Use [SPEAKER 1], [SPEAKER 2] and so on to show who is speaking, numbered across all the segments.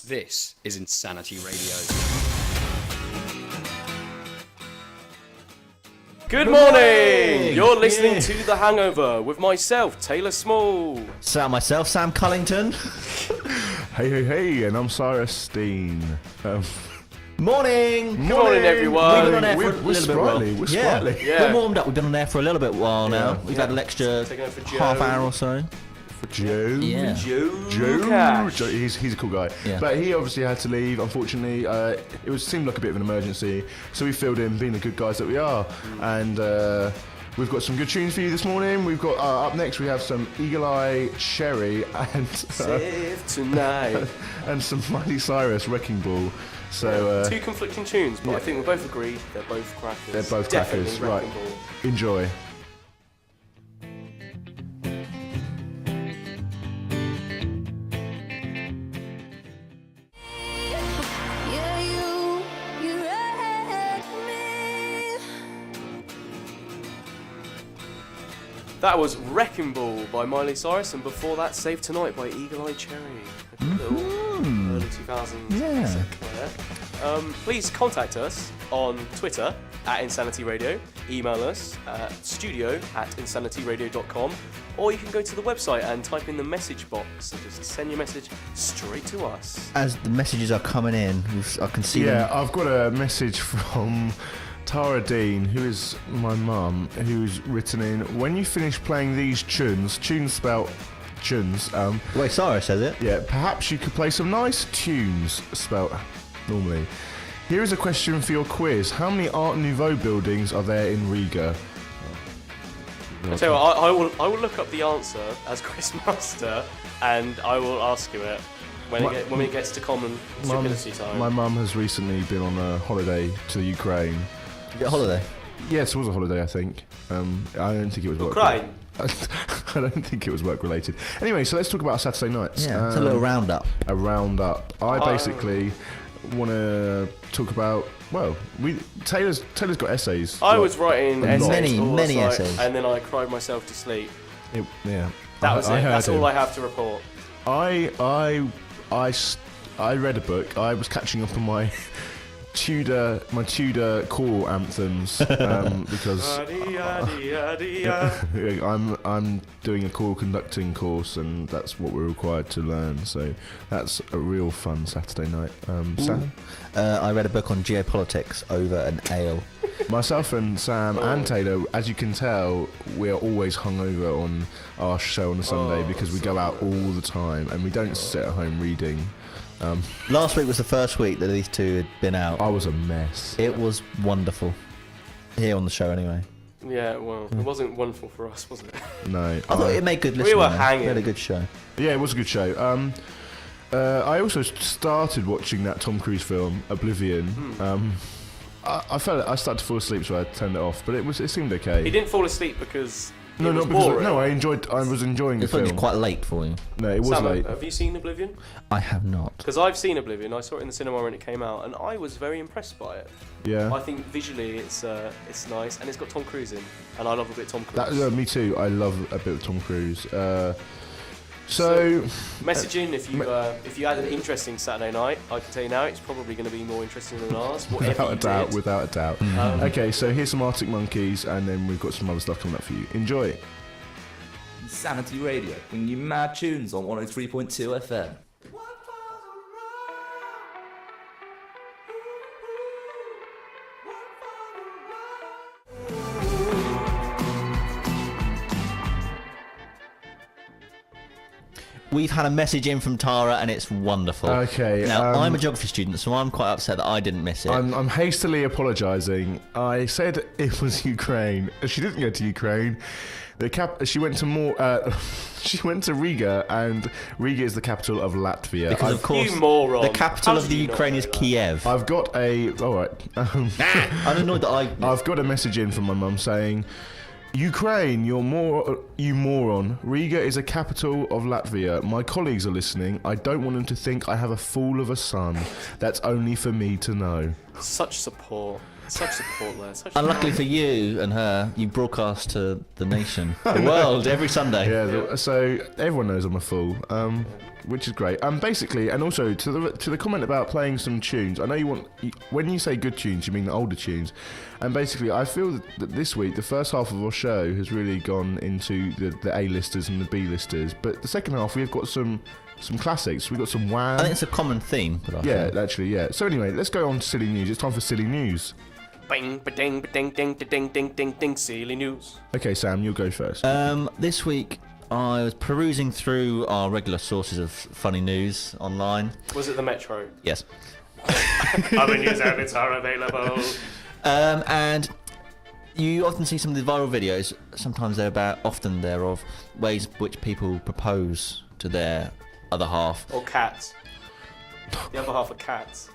[SPEAKER 1] This is Insanity Radio. Good morning! You're listening to The Hangover with myself, Taylor Small.
[SPEAKER 2] Myself, Sam Cullington.
[SPEAKER 3] Hey, and I'm Cyrus.
[SPEAKER 2] Morning!
[SPEAKER 1] Good morning, everyone.
[SPEAKER 2] We've been on air for a
[SPEAKER 3] We're
[SPEAKER 2] little
[SPEAKER 3] sprightly.
[SPEAKER 2] bit.
[SPEAKER 3] We're sprightly.
[SPEAKER 2] We're warmed up. We've been on air for a little bit while now. We've had an extra
[SPEAKER 1] Taking over Joe.
[SPEAKER 2] half hour or so.
[SPEAKER 3] For Joe.
[SPEAKER 2] Yeah.
[SPEAKER 3] Joe.
[SPEAKER 1] Cash.
[SPEAKER 3] He's a cool guy.
[SPEAKER 2] Yeah.
[SPEAKER 3] But he obviously had to leave. Unfortunately, it seemed like a bit of an emergency. So we filled in, being the good guys that we are. And we've got some good tunes for you this morning. We've got, up next, we have some Eagle Eye Cherry and...
[SPEAKER 1] Save tonight.
[SPEAKER 3] and some Miley Cyrus, Wrecking Ball. So
[SPEAKER 1] Two conflicting tunes, but I think we both agree they're both crackers.
[SPEAKER 3] they're both
[SPEAKER 1] Definitely
[SPEAKER 3] crackers. Right.
[SPEAKER 1] Wrecking Ball.
[SPEAKER 3] Enjoy.
[SPEAKER 1] That was Wrecking Ball by Miley Cyrus, and before that, Save Tonight by Eagle Eye Cherry. A little early 2000s classic there. Please contact us on Twitter at Insanity Radio, email us at studio@insanityradio.com, or you can go to the website and type in the message box and just send your message straight to us.
[SPEAKER 2] As the messages are coming in, I can see them.
[SPEAKER 3] I've got a message from Tara Dean, who is my mum, who's written in, when you finish playing these tunes spelt tunes,
[SPEAKER 2] Wait, Cyrus says it?
[SPEAKER 3] yeah, perhaps you could play some nice tunes spelt normally. Here is a question for your quiz. How many Art Nouveau buildings are there in Riga?
[SPEAKER 1] I tell you what, I will look up the answer as quizmaster, and I will ask him it when it gets to common stupidity time.
[SPEAKER 3] My mum has recently been on a holiday to the Ukraine.
[SPEAKER 2] You get a holiday?
[SPEAKER 3] Yes, it was a holiday, I think. I don't think it was work.
[SPEAKER 1] Ukraine.
[SPEAKER 3] I don't think it was work related. Anyway, so let's talk about our Saturday nights.
[SPEAKER 2] Yeah, it's a little roundup.
[SPEAKER 3] A roundup. I basically want to talk about. Well, Taylor's got essays.
[SPEAKER 1] I was writing essays,
[SPEAKER 2] many essays,
[SPEAKER 1] and then I cried myself to sleep.
[SPEAKER 3] Yeah,
[SPEAKER 1] That was it. That's
[SPEAKER 3] heard
[SPEAKER 1] all
[SPEAKER 3] him.
[SPEAKER 1] I have to report.
[SPEAKER 3] I read a book. I was catching up on my Tudor choral anthems because I'm doing a choral conducting course, and that's what we're required to learn. So that's a real fun Saturday night. Sam?
[SPEAKER 2] I read a book on geopolitics over an ale.
[SPEAKER 3] Myself and Sam and Taylor, as you can tell, we're always hungover on our show on a Sunday because we go out all the time and we don't sit at home reading.
[SPEAKER 2] Last week was the first week that these two had been out.
[SPEAKER 3] I was a mess.
[SPEAKER 2] It was wonderful. Here on the show, anyway.
[SPEAKER 1] Yeah, well, it wasn't wonderful for us, was it?
[SPEAKER 3] No.
[SPEAKER 2] I thought it made good listening.
[SPEAKER 1] were
[SPEAKER 2] though.
[SPEAKER 1] hanging.
[SPEAKER 2] We had a good show.
[SPEAKER 3] Yeah, it was a good show. I also started watching that Tom Cruise film, Oblivion. I started to fall asleep, so I turned it off. But it seemed okay.
[SPEAKER 1] He didn't fall asleep because
[SPEAKER 3] No,
[SPEAKER 1] it was
[SPEAKER 3] not because
[SPEAKER 1] boring.
[SPEAKER 3] I was enjoying the
[SPEAKER 2] It's probably
[SPEAKER 3] film.
[SPEAKER 2] quite late for you.
[SPEAKER 3] No, it was
[SPEAKER 1] Sam,
[SPEAKER 3] late.
[SPEAKER 1] have you seen Oblivion?
[SPEAKER 2] I have not.
[SPEAKER 1] Because I've seen Oblivion. I saw it in the cinema when it came out, and I was very impressed by it.
[SPEAKER 3] Yeah.
[SPEAKER 1] I think visually it's nice, and it's got Tom Cruise in, and I love a bit of Tom Cruise.
[SPEAKER 3] Me too. I love a bit of Tom Cruise. So
[SPEAKER 1] message in if you had an interesting Saturday night. I can tell you now, it's probably going to be more interesting than ours.
[SPEAKER 3] without a doubt.
[SPEAKER 2] Mm-hmm.
[SPEAKER 3] Okay, so here's some Arctic Monkeys, and then we've got some other stuff coming up for you. Enjoy.
[SPEAKER 4] Insanity Radio, bringing you mad tunes on 103.2 FM.
[SPEAKER 2] We've had a message in from Tara, and it's wonderful.
[SPEAKER 3] Okay.
[SPEAKER 2] Now, I'm a geography student, so I'm quite upset that I didn't miss it.
[SPEAKER 3] I'm hastily apologising. I said it was Ukraine. She didn't go to Ukraine. She went to she went to Riga, and Riga is the capital of Latvia.
[SPEAKER 2] Because, of course,
[SPEAKER 1] You moron.
[SPEAKER 2] the capital
[SPEAKER 1] How
[SPEAKER 2] of
[SPEAKER 1] did
[SPEAKER 2] the
[SPEAKER 1] you not
[SPEAKER 2] Ukraine
[SPEAKER 1] know
[SPEAKER 2] is
[SPEAKER 1] that?
[SPEAKER 2] Kiev.
[SPEAKER 3] I've got a. All right.
[SPEAKER 2] I'm annoyed that
[SPEAKER 3] I've got a message in from my mum saying, Ukraine, you moron. Riga is a capital of Latvia. My colleagues are listening. I don't want them to think I have a fool of a son. That's only for me to know.
[SPEAKER 1] Such support. Such support there. Such
[SPEAKER 2] Unluckily for you and her, you broadcast to the nation, the world, every Sunday.
[SPEAKER 3] Yeah, so everyone knows I'm a fool, which is great. Basically, and also to the comment about playing some tunes, I know when you say good tunes, you mean the older tunes. And basically, I feel that this week, the first half of our show has really gone into the A-listers and the B-listers. But the second half, we've got some classics. We've got some Wham.
[SPEAKER 2] I think it's a common theme.
[SPEAKER 3] Yeah, actually, yeah. So anyway, let's go on to silly news. It's time for silly news.
[SPEAKER 1] Bing, ba-ding, ba-ding, ding, ding, ding, ding, ding, silly news.
[SPEAKER 3] Okay, Sam, you'll go first.
[SPEAKER 2] This week, I was perusing through our regular sources of funny news online.
[SPEAKER 1] Was it the Metro?
[SPEAKER 2] Yes.
[SPEAKER 1] Other news outlets are available.
[SPEAKER 2] And you often see some of the viral videos. Sometimes often they're of ways which people propose to their other half.
[SPEAKER 1] Or cats. The other half are cats.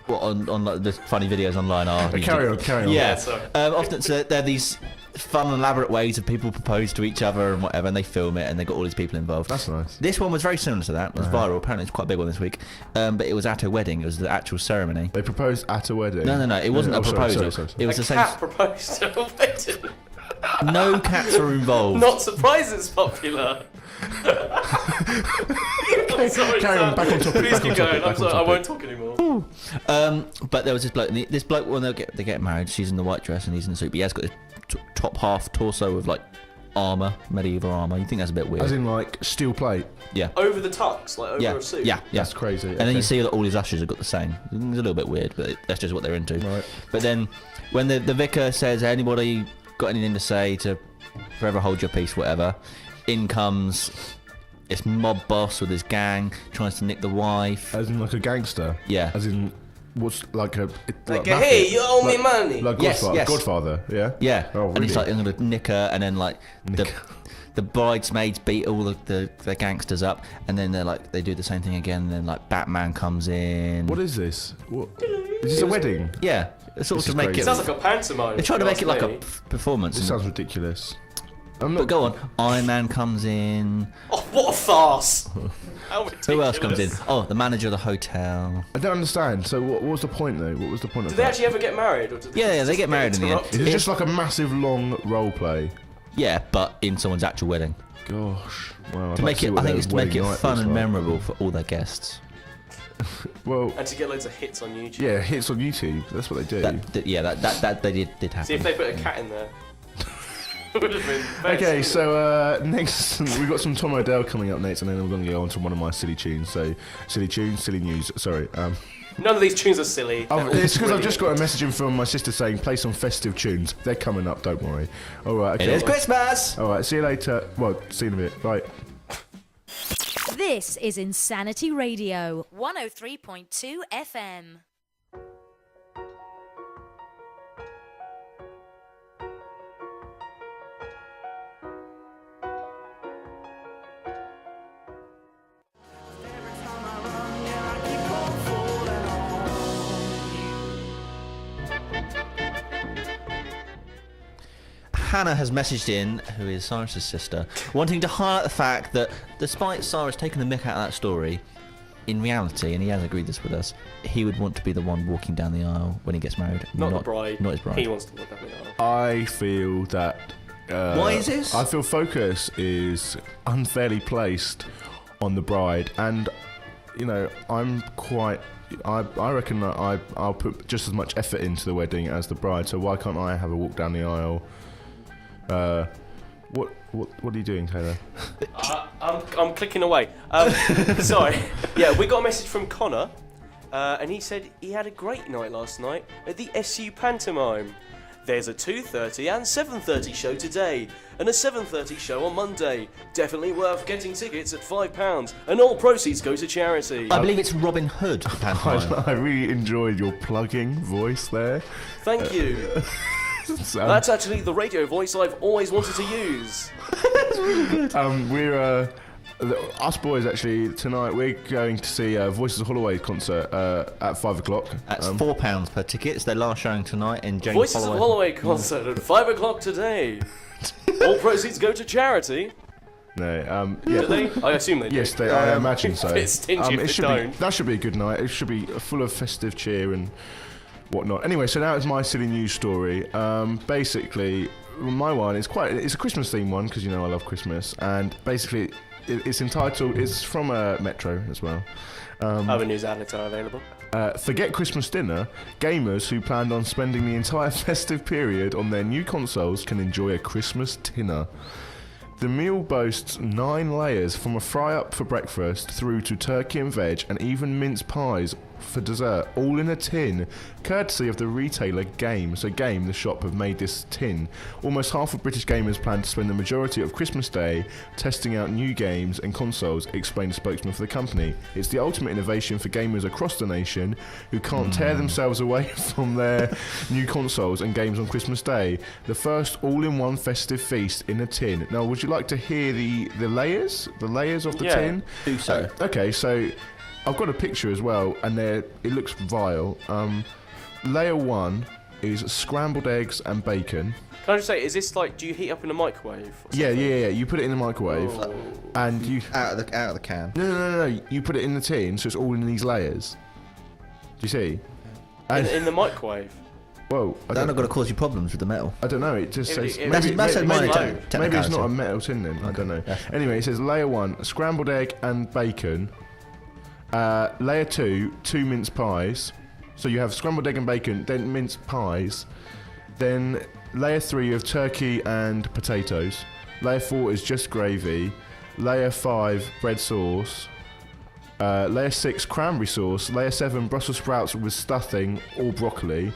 [SPEAKER 2] What on like, the funny videos online are.
[SPEAKER 3] Carry on.
[SPEAKER 2] Yeah.
[SPEAKER 1] sorry.
[SPEAKER 2] Often so they're these fun, elaborate ways of people propose to each other and whatever, and they film it and they got all these people involved.
[SPEAKER 3] That's nice.
[SPEAKER 2] This one was very similar to that. It was viral. Apparently, it's quite a big one this week. But it was at a wedding. It was the actual ceremony.
[SPEAKER 3] They proposed at a wedding.
[SPEAKER 2] No. It wasn't a proposal.
[SPEAKER 3] Sorry.
[SPEAKER 2] It was
[SPEAKER 1] a
[SPEAKER 2] the same.
[SPEAKER 1] cat proposed at a wedding.
[SPEAKER 2] No cats were involved.
[SPEAKER 1] Not surprised it's popular. Sorry,
[SPEAKER 3] Carry on, back on topic.
[SPEAKER 1] Please keep going. I'm sorry, I won't talk anymore.
[SPEAKER 2] But there was this bloke. This bloke, when they get married, she's in the white dress and he's in the suit. But he has got this top half torso with like armor, medieval armor. You think that's a bit weird?
[SPEAKER 3] As in like steel plate.
[SPEAKER 2] Yeah.
[SPEAKER 1] Over the tux, like over a suit.
[SPEAKER 2] Yeah.
[SPEAKER 3] That's crazy.
[SPEAKER 2] And then you see that all his ushers have got the same. It's a little bit weird, but that's just what they're into.
[SPEAKER 3] Right.
[SPEAKER 2] But then when the vicar says, anybody got anything to say to forever hold your peace, whatever, in comes this mob boss with his gang, tries to nick the wife.
[SPEAKER 3] As in like a gangster.
[SPEAKER 2] Yeah.
[SPEAKER 3] As in what's like a
[SPEAKER 1] Like, hey, you owe me money.
[SPEAKER 3] Like
[SPEAKER 2] Yes,
[SPEAKER 3] Godfather.
[SPEAKER 2] yes.
[SPEAKER 3] Godfather. Yeah.
[SPEAKER 2] Yeah.
[SPEAKER 3] Oh, really?
[SPEAKER 2] And he's like, I'm gonna nick her, and then like the bridesmaids beat all the gangsters up, and then they do the same thing again, and then like Batman comes in.
[SPEAKER 3] What is this? What? Is this a wedding?
[SPEAKER 2] Yeah. It's sort
[SPEAKER 3] This
[SPEAKER 2] of
[SPEAKER 3] is
[SPEAKER 2] to make
[SPEAKER 3] crazy.
[SPEAKER 1] It sounds like a pantomime.
[SPEAKER 2] They're trying to make it like a performance.
[SPEAKER 3] This sounds ridiculous.
[SPEAKER 2] But go on. Iron Man comes in.
[SPEAKER 1] Oh, what a farce! How ridiculous.
[SPEAKER 2] Who else comes in? Oh, the manager of the hotel.
[SPEAKER 3] I don't understand. So what was the point though? What was the point of
[SPEAKER 1] Did they
[SPEAKER 3] that?
[SPEAKER 1] actually ever get married? Or did they
[SPEAKER 2] Yeah,
[SPEAKER 1] just
[SPEAKER 2] they get married in the end.
[SPEAKER 1] interrupted?
[SPEAKER 3] Is it just like a massive long role play?
[SPEAKER 2] Yeah, but in someone's actual wedding.
[SPEAKER 3] Gosh. Wow.
[SPEAKER 2] To make it, I think it's to make it fun and memorable for all their guests.
[SPEAKER 3] Well,
[SPEAKER 1] And to get loads of hits on YouTube.
[SPEAKER 3] yeah, hits on YouTube. That's what they do.
[SPEAKER 2] That they did happen.
[SPEAKER 1] See if they put a cat in there. Would have been best.
[SPEAKER 3] Okay, so next we've got some Tom Odell coming up next, and then we're going to go on to one of my silly tunes. So silly tunes, silly news. Sorry.
[SPEAKER 1] None of these tunes are silly. They're all
[SPEAKER 3] It's because I've just
[SPEAKER 1] brilliant.
[SPEAKER 3] got a message in from my sister saying play some festive tunes. They're coming up. Don't worry. All right. Okay.
[SPEAKER 2] It is Christmas.
[SPEAKER 3] All right. See you later. Well, see you in a bit. Bye.
[SPEAKER 5] This is Insanity Radio, 103.2 FM.
[SPEAKER 2] Hannah has messaged in, who is Cyrus's sister, wanting to highlight the fact that despite Cyrus taking the mick out of that story, in reality, and he has agreed this with us, he would want to be the one walking down the aisle when he gets married.
[SPEAKER 1] Not the bride.
[SPEAKER 2] Not his bride.
[SPEAKER 1] He wants to look at me now.
[SPEAKER 3] I feel that.
[SPEAKER 2] Why is this?
[SPEAKER 3] I feel focus is unfairly placed on the bride, and you know I'm quite. I reckon that I'll put just as much effort into the wedding as the bride. So why can't I have a walk down the aisle? What are you doing, Taylor?
[SPEAKER 1] I'm clicking away. Sorry. Yeah, we got a message from Connor, and he said he had a great night last night at the SU Pantomime. There's a 2:30 and 7:30 show today, and a 7:30 show on Monday. Definitely worth getting tickets at £5, and all proceeds go to charity.
[SPEAKER 2] I believe it's Robin Hood. the pantomime.
[SPEAKER 3] I really enjoyed your plugging voice there.
[SPEAKER 1] Thank you. That's actually the radio voice I've always wanted to use.
[SPEAKER 3] We're us boys actually tonight. We're going to see Voices of Holloway concert at 5 o'clock.
[SPEAKER 2] That's £4 per ticket. It's their last showing tonight in James
[SPEAKER 1] Voices of Holloway concert at 5 o'clock today. All proceeds go to charity.
[SPEAKER 3] No,
[SPEAKER 1] Do
[SPEAKER 3] yeah.
[SPEAKER 1] they? I assume they do.
[SPEAKER 3] Yes, I imagine so.
[SPEAKER 1] It's stingy if they
[SPEAKER 3] It should
[SPEAKER 1] don't.
[SPEAKER 3] be, that should be a good night. It should be full of festive cheer and whatnot. Anyway, so now it's my silly news story. Basically, my one is it's a Christmas themed one because I love Christmas, and basically it's entitled. It's from Metro as well.
[SPEAKER 1] Other news outlets are available.
[SPEAKER 3] Forget Christmas dinner. Gamers who planned on spending the entire festive period on their new consoles can enjoy a Christmas dinner. The meal boasts 9 layers, from a fry-up for breakfast through to turkey and veg, and even mince pies for dessert, all in a tin, courtesy of the retailer Game. So Game, the shop, have made this tin. Almost half of British gamers plan to spend the majority of Christmas Day testing out new games and consoles, explained a spokesman for the company. It's the ultimate innovation for gamers across the nation who can't tear themselves away from their new consoles and games on Christmas Day. The first all-in-one festive feast in a tin. Now, would you like to hear the layers? The layers of the tin?
[SPEAKER 2] Do so.
[SPEAKER 3] Okay, so I've got a picture as well, and it looks vile. Layer 1 is scrambled eggs and bacon.
[SPEAKER 1] Can I just say, is this like, do you heat up in a microwave?
[SPEAKER 3] Yeah. You put it in the microwave, and you
[SPEAKER 2] Out of the can.
[SPEAKER 3] No. You put it in the tin, so it's all in these layers. Do you see? And,
[SPEAKER 1] In the microwave?
[SPEAKER 3] whoa,
[SPEAKER 2] That's not going to cause you problems with the metal.
[SPEAKER 3] I don't know. It just says
[SPEAKER 2] That's minor technicality.
[SPEAKER 3] maybe it's not a metal tin then. I don't know.
[SPEAKER 2] Yeah.
[SPEAKER 3] Anyway, it says layer 1 scrambled egg and bacon. Layer 2 mince pies. So you have scrambled egg and bacon, then mince pies. Then layer 3 of turkey and potatoes. Layer 4 is just gravy. Layer 5 bread sauce. Layer 6 cranberry sauce. Layer 7 Brussels sprouts with stuffing or broccoli.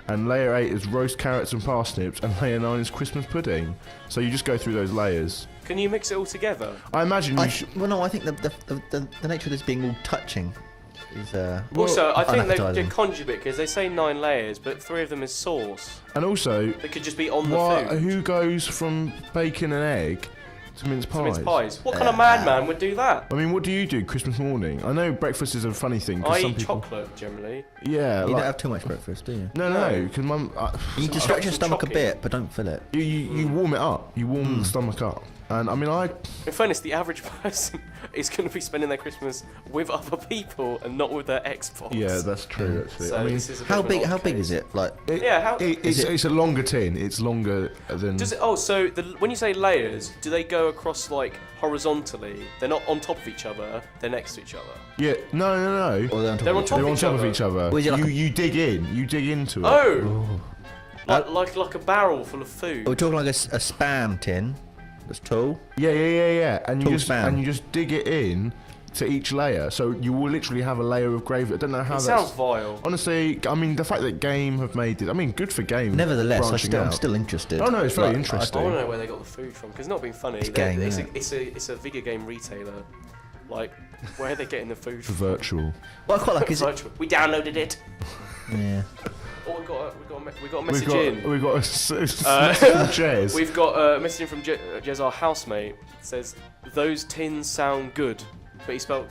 [SPEAKER 3] And layer 8 is roast carrots and parsnips. And layer 9 is Christmas pudding. So you just go through those layers.
[SPEAKER 1] Can you mix it all together?
[SPEAKER 3] I imagine you
[SPEAKER 2] Well, no, I think the nature of this being all touching is
[SPEAKER 1] Also, I think they're
[SPEAKER 2] unappetising.
[SPEAKER 1] conjugate because they say 9 layers, but 3 of them is sauce.
[SPEAKER 3] And also,
[SPEAKER 1] They could just be on the food.
[SPEAKER 3] who goes from bacon and egg to mince pies?
[SPEAKER 1] Mince pies. What kind of madman would do that?
[SPEAKER 3] I mean, what do you do Christmas morning? I know breakfast is a funny thing. 'Cause
[SPEAKER 1] I
[SPEAKER 3] some
[SPEAKER 1] eat
[SPEAKER 3] people,
[SPEAKER 1] chocolate generally.
[SPEAKER 3] Yeah,
[SPEAKER 2] You don't
[SPEAKER 3] like,
[SPEAKER 2] have too much breakfast, do you?
[SPEAKER 3] no, because mum,
[SPEAKER 2] You can stretch your stomach a
[SPEAKER 1] Chocky.
[SPEAKER 2] bit, but don't fill it.
[SPEAKER 3] you warm it up. You warm the stomach up, and I mean,
[SPEAKER 1] In fairness, the average person is going to be spending their Christmas with other people and not with their Xbox.
[SPEAKER 3] yeah, that's true. Actually,
[SPEAKER 1] So
[SPEAKER 3] I mean,
[SPEAKER 1] this is a bit
[SPEAKER 2] How
[SPEAKER 1] of an
[SPEAKER 2] big?
[SPEAKER 1] odd
[SPEAKER 2] How big
[SPEAKER 1] case.
[SPEAKER 2] is it? Like,
[SPEAKER 1] Yeah,
[SPEAKER 3] it's a longer tin. It's longer than.
[SPEAKER 1] Does it? Oh, so when you say layers, do they go across like horizontally? They're not on top of each other. They're next to each other.
[SPEAKER 3] Yeah, no.
[SPEAKER 2] or they're on top
[SPEAKER 1] They're
[SPEAKER 2] of
[SPEAKER 1] on
[SPEAKER 2] each
[SPEAKER 1] top
[SPEAKER 2] other?
[SPEAKER 3] They're on top of each other.
[SPEAKER 2] Or is it like
[SPEAKER 3] you dig in. You dig into it.
[SPEAKER 1] Oh, like a barrel full of food.
[SPEAKER 2] Are we talking like a spam tin that's tall?
[SPEAKER 3] Yeah. And
[SPEAKER 2] Tall
[SPEAKER 3] you
[SPEAKER 2] span.
[SPEAKER 3] just dig it in to each layer, so you will literally have a layer of gravy. I don't know how
[SPEAKER 1] It
[SPEAKER 3] that's.
[SPEAKER 1] sounds vile.
[SPEAKER 3] Honestly, I mean, the fact that Game have made it. I mean, good for Game.
[SPEAKER 2] Nevertheless,
[SPEAKER 3] branching
[SPEAKER 2] I'm
[SPEAKER 3] out.
[SPEAKER 2] still interested.
[SPEAKER 3] Oh no, it's very
[SPEAKER 2] Like,
[SPEAKER 3] interesting.
[SPEAKER 1] I want to know where they got the food from because not being funny.
[SPEAKER 2] It's game, isn't
[SPEAKER 1] it's a video game retailer. Like, where are they getting the food from?
[SPEAKER 3] Virtual.
[SPEAKER 2] What I quite like is it.
[SPEAKER 1] Virtual. We downloaded it.
[SPEAKER 2] Yeah.
[SPEAKER 1] Oh, we got a message in.
[SPEAKER 3] We've got a message from Jez.
[SPEAKER 1] We've got a message in from Jez, our housemate. Says those tins sound good, but he spelled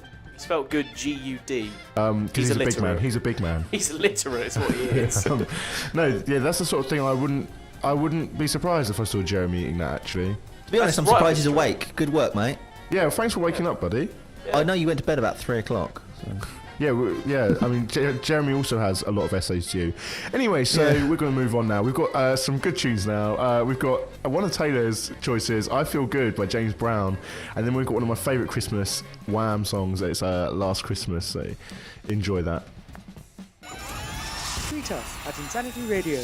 [SPEAKER 1] good G-U-D.
[SPEAKER 3] He's a big
[SPEAKER 1] illiterate.
[SPEAKER 3] man. He's a big man.
[SPEAKER 1] He's illiterate, is what he is.
[SPEAKER 3] No, yeah, that's the sort of thing I wouldn't be surprised if I saw Jeremy eating that. Actually.
[SPEAKER 2] To be honest, I'm
[SPEAKER 1] That's right,
[SPEAKER 2] surprised he's
[SPEAKER 1] that's right.
[SPEAKER 2] awake. Good work, mate.
[SPEAKER 3] Yeah, well, thanks for waking up, buddy.
[SPEAKER 2] I know you went to bed about 3 o'clock. So.
[SPEAKER 3] Yeah. I mean, Jeremy also has a lot of essays to you. Anyway, so we're going to move on now. We've got some good tunes now. We've got one of Taylor's choices, "I Feel Good" by James Brown, and then we've got one of my favourite Christmas Wham songs. It's "Last Christmas." So enjoy that.
[SPEAKER 6] Tweet us at Insanity Radio.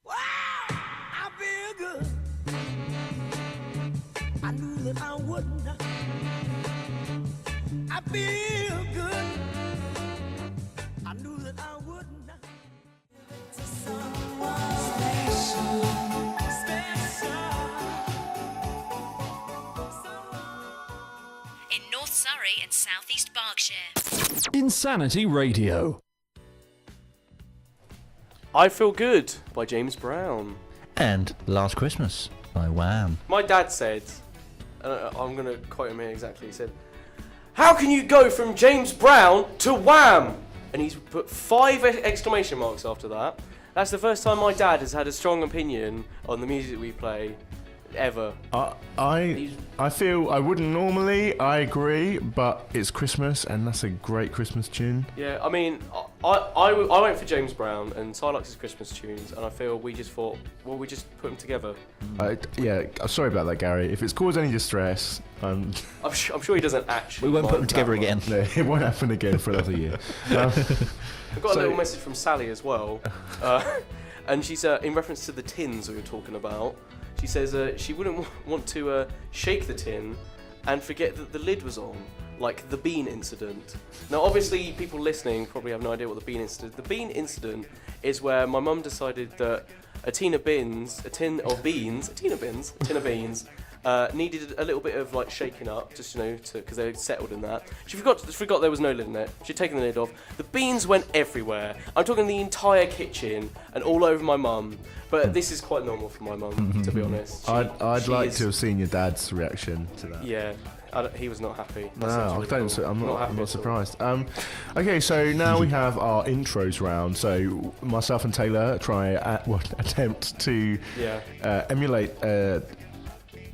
[SPEAKER 7] I feel good. I knew that I wouldn't. I feel good. I knew that I wouldn't.
[SPEAKER 5] In North Surrey and South East Berkshire.
[SPEAKER 8] Insanity Radio.
[SPEAKER 1] I Feel Good by James Brown.
[SPEAKER 2] And Last Christmas by Wham.
[SPEAKER 1] My dad said, and I'm going to quote him here exactly, he said, "How can you go from James Brown to Wham?" And he's put 5 exclamation marks after that. That's the first time my dad has had a strong opinion on the music we play ever.
[SPEAKER 3] I feel I wouldn't normally. I agree, but it's Christmas, and that's a great Christmas tune.
[SPEAKER 1] Yeah, I mean, I went for James Brown and Silux's Christmas tunes, and I feel we just thought, well, we just put them together.
[SPEAKER 3] Yeah, I'm sorry about that, Gary. If it's caused any distress,
[SPEAKER 1] I'm sure he doesn't actually.
[SPEAKER 2] We won't put them together again.
[SPEAKER 3] No, it won't happen again for another year.
[SPEAKER 1] I've got a little message from Sally as well, and she's in reference to the tins we were talking about. She says she wouldn't want to shake the tin and forget that the lid was on, like the bean incident. Now, obviously, people listening probably have no idea what the bean incident is. The bean incident is where my mum decided that a tin of beans needed a little bit of like shaking up, just because they settled in that. She forgot there was no lid in it. She'd taken the lid off. The beans went everywhere. I'm talking the entire kitchen and all over my mum. But this is quite normal for my mum, to be honest.
[SPEAKER 3] I'd like to have seen your dad's reaction to that.
[SPEAKER 1] Yeah, he was not happy.
[SPEAKER 3] No, I'm not surprised. Okay, so now we have our intros round. So myself and Taylor attempt to emulate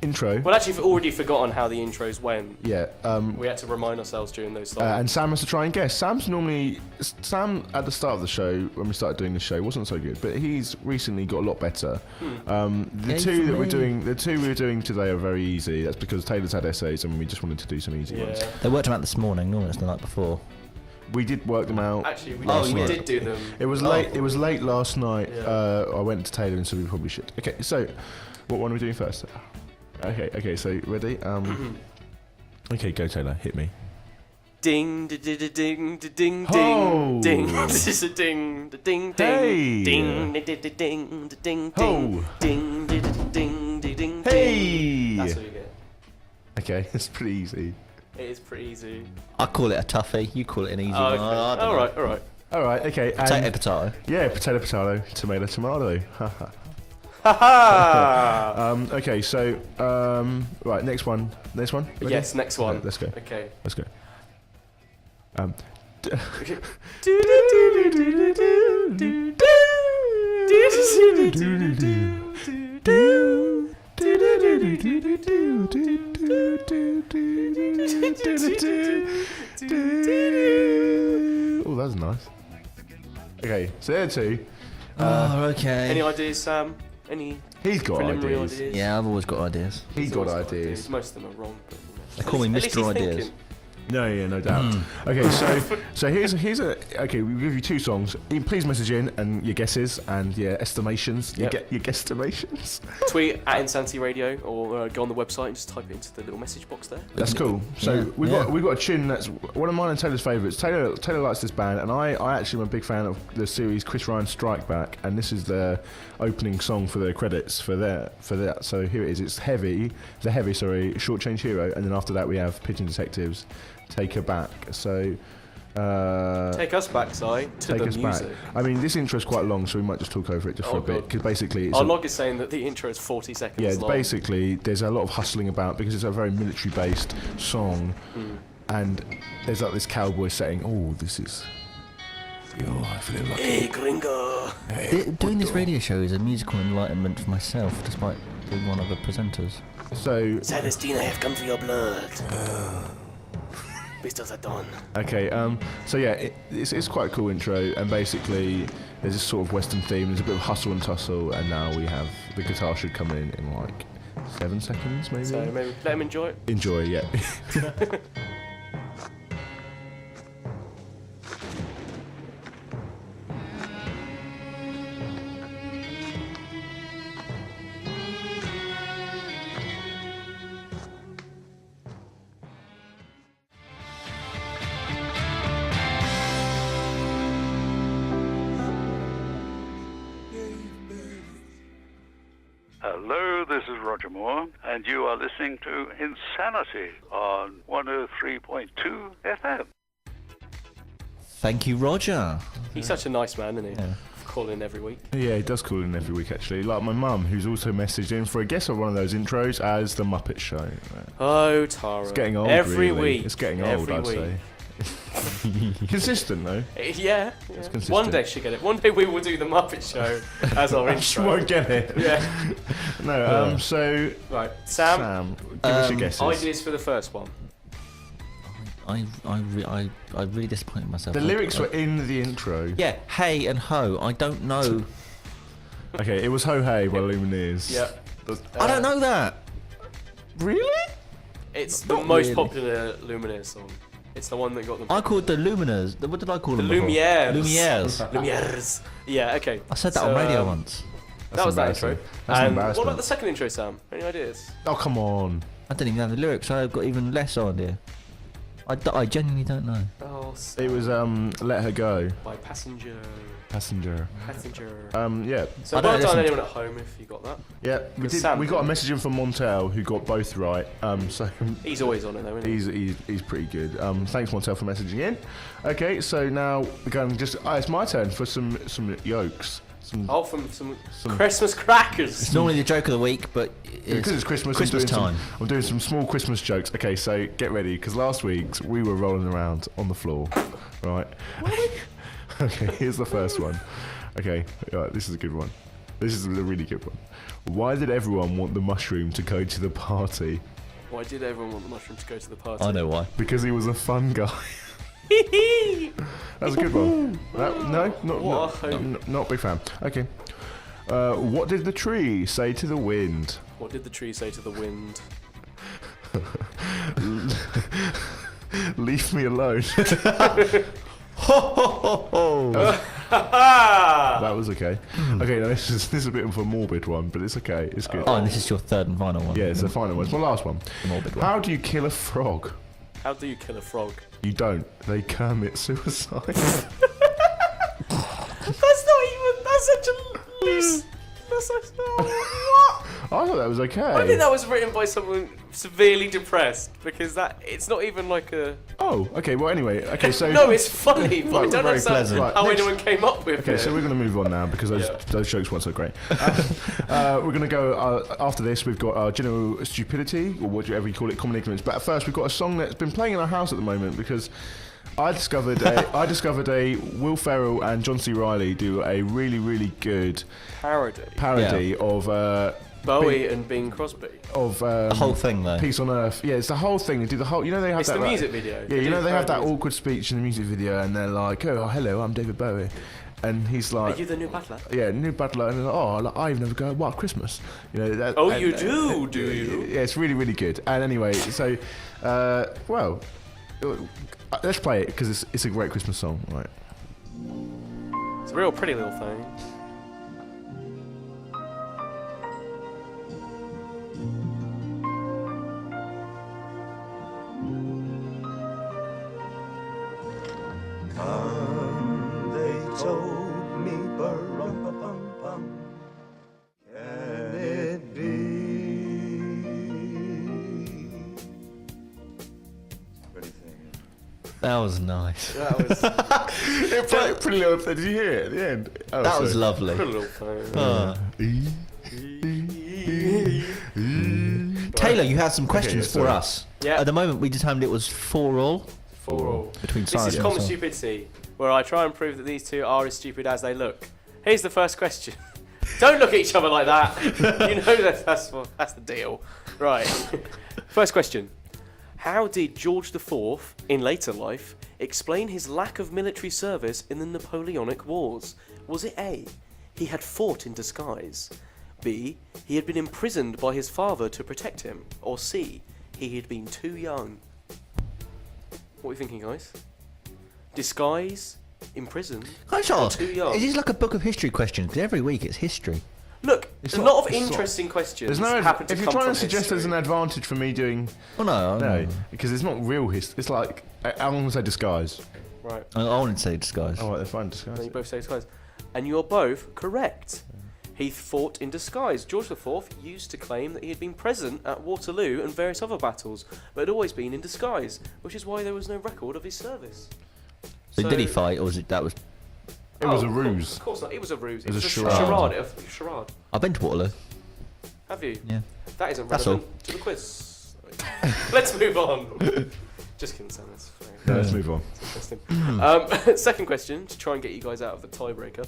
[SPEAKER 3] intro.
[SPEAKER 1] Well, actually, we've already forgotten how the intros went.
[SPEAKER 3] Yeah.
[SPEAKER 1] We had to remind ourselves during those songs.
[SPEAKER 3] And Sam has to try and guess. Sam at the start of the show, when we started doing the show, wasn't so good, but he's recently got a lot better. The two we were doing today are very easy. That's because Taylor's had essays and we just wanted to do some easy ones.
[SPEAKER 2] They worked them out this morning. Normally it's the night before.
[SPEAKER 3] We did work them out.
[SPEAKER 1] Actually, we did do them.
[SPEAKER 3] It was late. It was late last night. Yeah. I went to Taylor and said we probably should. Okay, so what one are we doing first? Okay, so ready? Okay, go Taylor, hit me.
[SPEAKER 1] Ding, ding, ding, ding,
[SPEAKER 3] oh.
[SPEAKER 1] ding. This is a ding, ding, ding,
[SPEAKER 3] hey.
[SPEAKER 1] ding, ding, ding, ding, ding,
[SPEAKER 3] oh.
[SPEAKER 1] ding, ding, ding, ding, ding.
[SPEAKER 3] Hey.
[SPEAKER 1] That's what you get.
[SPEAKER 3] Okay, it's pretty easy.
[SPEAKER 1] It is pretty easy.
[SPEAKER 2] I call it a toughie. You call it an easy one.
[SPEAKER 1] Okay. All right.
[SPEAKER 3] Okay.
[SPEAKER 2] Potato.
[SPEAKER 3] Yeah, potato. Tomato. Okay, so right, next one. Ready?
[SPEAKER 1] Yes, next one.
[SPEAKER 3] Let's go.
[SPEAKER 1] Okay.
[SPEAKER 3] Let's go. Oh, that's nice. Okay, so there are two.
[SPEAKER 2] Okay.
[SPEAKER 1] Any ideas, Sam?
[SPEAKER 3] He's got
[SPEAKER 1] ideas?
[SPEAKER 2] Yeah, I've always got ideas.
[SPEAKER 3] He's got ideas.
[SPEAKER 1] Most of them are wrong. But,
[SPEAKER 2] they call me Mr. Ideas.
[SPEAKER 1] Thinking.
[SPEAKER 3] No doubt. Okay, so here's okay. We'll give you two songs. Please message in and your guesses and your estimations. Your guesstimations.
[SPEAKER 1] Tweet at Insanity Radio or go on the website and just type it into the little message box there.
[SPEAKER 3] That's cool. So we've got a tune that's one of mine and Taylor's favourites. Taylor likes this band, and I actually am a big fan of the series Chris Ryan Strike Back, and this is the opening song for the credits for that. So here it is. It's Short Change Hero, and then after that we have Pigeon Detectives. Take Her Back. So
[SPEAKER 1] take us back, Si, to the music.
[SPEAKER 3] Back. I mean, this intro is quite long, so we might just talk over it for a bit, because basically
[SPEAKER 1] our log is saying that the intro is 40 seconds long.
[SPEAKER 3] Basically there's a lot of hustling about because it's a very military-based song, and there's like this cowboy saying, "Oh, this is." I feel like
[SPEAKER 1] hey, gringo.
[SPEAKER 3] Hey,
[SPEAKER 2] doing this radio show is a musical enlightenment for myself, despite being one of the presenters.
[SPEAKER 3] So,
[SPEAKER 1] Celestina, I have come for your blood.
[SPEAKER 3] Okay, so yeah, it's quite a cool intro, and basically there's this sort of western theme, there's a bit of hustle and tussle, and now we have the guitar should come in like 7 seconds maybe.
[SPEAKER 1] So maybe let him enjoy it.
[SPEAKER 3] Enjoy, yeah.
[SPEAKER 9] Hello, this is Roger Moore, and you are listening to Insanity on 103.2 FM.
[SPEAKER 2] Thank you, Roger.
[SPEAKER 1] He's such a nice man, isn't he? Yeah. Call in every week.
[SPEAKER 3] Yeah, he does call in every week, actually. Like my mum, who's also messaged in for a guess of one of those intros as the Muppet Show.
[SPEAKER 1] Oh, Tara.
[SPEAKER 3] It's getting old,
[SPEAKER 1] every
[SPEAKER 3] really.
[SPEAKER 1] week.
[SPEAKER 3] It's getting old, I'd
[SPEAKER 1] week.
[SPEAKER 3] say. Consistent though.
[SPEAKER 1] Yeah.
[SPEAKER 3] consistent.
[SPEAKER 1] One day she'll get it. One day we will do the Muppet Show as our
[SPEAKER 3] She
[SPEAKER 1] intro.
[SPEAKER 3] won't get it.
[SPEAKER 1] Yeah.
[SPEAKER 3] No. So
[SPEAKER 1] Right, Sam.
[SPEAKER 3] give us your guesses.
[SPEAKER 1] Ideas for the first one.
[SPEAKER 2] I really disappointed myself.
[SPEAKER 3] The lyrics were in the intro.
[SPEAKER 2] Yeah, hey and ho. I don't know.
[SPEAKER 3] Okay, it was Ho Hey by Lumineers.
[SPEAKER 1] Yep.
[SPEAKER 2] I don't know that.
[SPEAKER 3] Really?
[SPEAKER 1] It's the
[SPEAKER 2] Not
[SPEAKER 1] most
[SPEAKER 2] really.
[SPEAKER 1] popular Lumineers song. It's the one that got them.
[SPEAKER 2] I called the Luminers. What did I call
[SPEAKER 1] The
[SPEAKER 2] them? before?
[SPEAKER 1] Lumières.
[SPEAKER 2] Lumières.
[SPEAKER 1] Lumières. Yeah, okay.
[SPEAKER 2] I said that
[SPEAKER 1] So,
[SPEAKER 2] on radio once.
[SPEAKER 1] That was that intro.
[SPEAKER 3] embarrassing. That's
[SPEAKER 1] And
[SPEAKER 3] embarrassment.
[SPEAKER 1] what about the second intro, Sam? Any ideas?
[SPEAKER 3] Oh, come on.
[SPEAKER 2] I didn't even have the lyrics, so I've got even less idea. I genuinely don't know.
[SPEAKER 1] Oh, Sam.
[SPEAKER 3] It was Let Her Go.
[SPEAKER 1] By Passenger.
[SPEAKER 3] Passenger. Yeah.
[SPEAKER 1] So
[SPEAKER 2] I don't
[SPEAKER 1] well done
[SPEAKER 2] listen to-
[SPEAKER 1] anyone at home if you got that.
[SPEAKER 3] Yeah, we did.
[SPEAKER 1] Sam
[SPEAKER 3] We got a
[SPEAKER 1] did.
[SPEAKER 3] message in from Montel who got both right. So
[SPEAKER 1] He's always on it though, isn't he?
[SPEAKER 3] he's pretty good. Thanks Montel for messaging in. Okay, so now we're going it's my turn for some yolks.
[SPEAKER 1] Oh, from some Christmas crackers.
[SPEAKER 2] It's normally the joke of the week, but
[SPEAKER 3] Because it's Christmas,
[SPEAKER 2] Christmas time.
[SPEAKER 3] I'm doing some small Christmas jokes. Okay, so get ready, because last week we were rolling around on the floor, right? Okay, here's the first one. Okay, right, this is a good one. This is a really good one. Why did everyone want the mushroom to go to the party?
[SPEAKER 1] Why did everyone want the mushroom to go to the party?
[SPEAKER 2] I know why.
[SPEAKER 3] Because he was a fun guy. That's a good one. Not a big fan. Okay. What did the tree say to the wind?
[SPEAKER 1] What did the tree say to the wind?
[SPEAKER 3] Leave me alone. That was okay. Okay, now this is a bit of a morbid one, but it's okay. It's good.
[SPEAKER 2] Oh, and this is your third and final one.
[SPEAKER 3] Yeah, it's the final one. It's my last one.
[SPEAKER 2] The morbid one.
[SPEAKER 3] How do you kill a frog?
[SPEAKER 1] How do you kill a frog?
[SPEAKER 3] You don't. They commit suicide.
[SPEAKER 1] That's not even. That's such a loose. That's such. What?
[SPEAKER 3] I thought that was okay.
[SPEAKER 1] I think that was written by someone severely depressed because it's not even like a.
[SPEAKER 3] Oh, okay. Well, anyway. Okay, so.
[SPEAKER 1] No, it's funny, but I
[SPEAKER 3] Right,
[SPEAKER 1] don't
[SPEAKER 3] very
[SPEAKER 1] understand
[SPEAKER 2] pleasant.
[SPEAKER 3] Right,
[SPEAKER 1] how
[SPEAKER 3] next-
[SPEAKER 1] anyone came up with
[SPEAKER 3] Okay,
[SPEAKER 1] it.
[SPEAKER 3] so we're going to move on now because those jokes weren't so great. We're going to go after this. We've got general stupidity, or whatever you call it, common ignorance. But first, we've got a song that's been playing in our house at the moment because I discovered a Will Ferrell and John C. Reilly do a really, really good parody of
[SPEAKER 1] Bowie and Bing Crosby.
[SPEAKER 3] of
[SPEAKER 2] The whole thing, though.
[SPEAKER 3] Peace on Earth. Yeah, it's the whole thing. They do the whole. You know they have
[SPEAKER 1] It's
[SPEAKER 3] that.
[SPEAKER 1] the music video.
[SPEAKER 3] Yeah,
[SPEAKER 1] They
[SPEAKER 3] you
[SPEAKER 1] do
[SPEAKER 3] know they have that
[SPEAKER 1] parodies.
[SPEAKER 3] awkward speech in the music video, and they're like, "Oh, hello, I'm David Bowie," and he's like,
[SPEAKER 1] Are you the new butler?
[SPEAKER 3] "Yeah, new butler," and they're like, "Oh, like, I've never got White Christmas." You know. That,
[SPEAKER 1] Oh,
[SPEAKER 3] and-
[SPEAKER 1] you do you?
[SPEAKER 3] Yeah, it's really, really good. And anyway, so, let's play it because it's a great Christmas song, right?
[SPEAKER 1] It's a real pretty little thing.
[SPEAKER 7] They told me, bum, can it be?
[SPEAKER 2] That was nice.
[SPEAKER 1] That was
[SPEAKER 3] It played pretty little thing. Did you hear it at the end? Oh,
[SPEAKER 2] That was
[SPEAKER 3] sorry.
[SPEAKER 2] lovely.
[SPEAKER 1] a pretty little thing.
[SPEAKER 2] Taylor, you had some questions for
[SPEAKER 3] sorry.
[SPEAKER 2] us.
[SPEAKER 1] Yeah.
[SPEAKER 2] At the moment, we determined it was 4-all
[SPEAKER 1] For all.
[SPEAKER 2] between
[SPEAKER 1] This
[SPEAKER 2] Cyrus
[SPEAKER 1] is
[SPEAKER 2] and
[SPEAKER 1] common
[SPEAKER 2] myself.
[SPEAKER 1] stupidity, where I try and prove that these two are as stupid as they look. Here's the first question. Don't look at each other like that. You know that's the deal. Right. First question. How did George IV, in later life, explain his lack of military service in the Napoleonic Wars? Was it A, he had fought in disguise, B, he had been imprisoned by his father to protect him, or C, he had been too young? What are you thinking, guys? Disguise, imprisoned,
[SPEAKER 2] Can I just ask,
[SPEAKER 1] too young.
[SPEAKER 2] is this like a book of history questions? Because every week it's history.
[SPEAKER 1] Look,
[SPEAKER 3] It's
[SPEAKER 1] a
[SPEAKER 3] not-
[SPEAKER 1] lot of
[SPEAKER 3] it's not-
[SPEAKER 1] interesting questions
[SPEAKER 3] There's no.
[SPEAKER 1] happen to
[SPEAKER 3] If you're
[SPEAKER 1] come
[SPEAKER 3] trying
[SPEAKER 1] from
[SPEAKER 3] to suggest there's
[SPEAKER 1] history.
[SPEAKER 3] an advantage for me doing
[SPEAKER 2] Oh no,
[SPEAKER 3] no, because it's not real history. It's like I'm gonna say disguise.
[SPEAKER 1] Right,
[SPEAKER 2] I wanted to say disguise.
[SPEAKER 3] Oh, they're fine disguise.
[SPEAKER 1] and you both say disguise. And you're both correct. He fought in disguise. George IV used to claim that he had been present at Waterloo and various other battles, but had always been in disguise, which is why there was no record of his service.
[SPEAKER 2] So did he fight, or was it that was?
[SPEAKER 3] It was a
[SPEAKER 1] of
[SPEAKER 3] ruse.
[SPEAKER 1] course not. It was a ruse. It
[SPEAKER 3] was
[SPEAKER 1] was
[SPEAKER 3] a
[SPEAKER 1] a
[SPEAKER 3] charade.
[SPEAKER 1] charade.
[SPEAKER 2] I've been to Waterloo.
[SPEAKER 1] Have you?
[SPEAKER 2] Yeah.
[SPEAKER 1] That isn't
[SPEAKER 2] That's
[SPEAKER 1] relevant to the quiz. Let's move on. Just kidding, Sam. That's very
[SPEAKER 3] Let's move on.
[SPEAKER 1] Interesting. Second question, to try and get you guys out of the tiebreaker.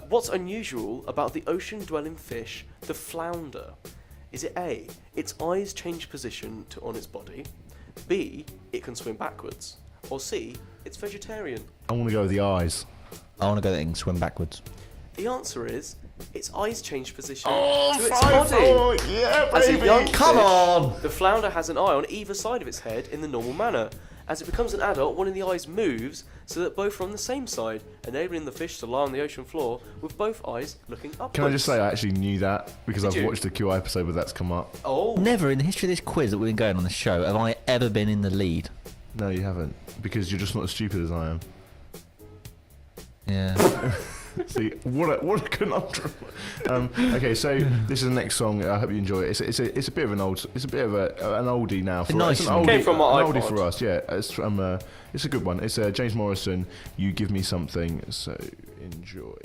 [SPEAKER 1] What's unusual about the ocean-dwelling fish, the flounder? Is it A, its eyes change position on its body, B, it can swim backwards, or C, it's vegetarian?
[SPEAKER 3] I want to go with the eyes.
[SPEAKER 2] I want to go and swim backwards.
[SPEAKER 1] The answer is, its eyes change position to its body.
[SPEAKER 3] Yeah,
[SPEAKER 1] As a
[SPEAKER 3] baby.
[SPEAKER 1] young
[SPEAKER 2] Come
[SPEAKER 1] fish,
[SPEAKER 2] on!
[SPEAKER 1] the flounder has an eye on either side of its head in the normal manner. As it becomes an adult, one of the eyes moves so that both are on the same side, enabling the fish to lie on the ocean floor with both eyes looking upwards.
[SPEAKER 3] Can I just say I actually knew that because I've
[SPEAKER 1] you?
[SPEAKER 3] watched the QI episode where that's come up.
[SPEAKER 1] Oh,
[SPEAKER 2] Never in the history of this quiz that we've been going on the show have I ever been in the lead.
[SPEAKER 3] No, you haven't, because you're just not as stupid as I am.
[SPEAKER 2] Yeah.
[SPEAKER 3] See, what a conundrum. Okay, so this is the next song. I hope you enjoy it. It's a bit of an an oldie now. For
[SPEAKER 2] Nice
[SPEAKER 3] us. It's an
[SPEAKER 2] one.
[SPEAKER 3] oldie,
[SPEAKER 1] Came from my
[SPEAKER 3] an oldie
[SPEAKER 1] iPod.
[SPEAKER 3] for us. Yeah, it's a good one. It's James Morrison. You Give Me Something. So enjoy.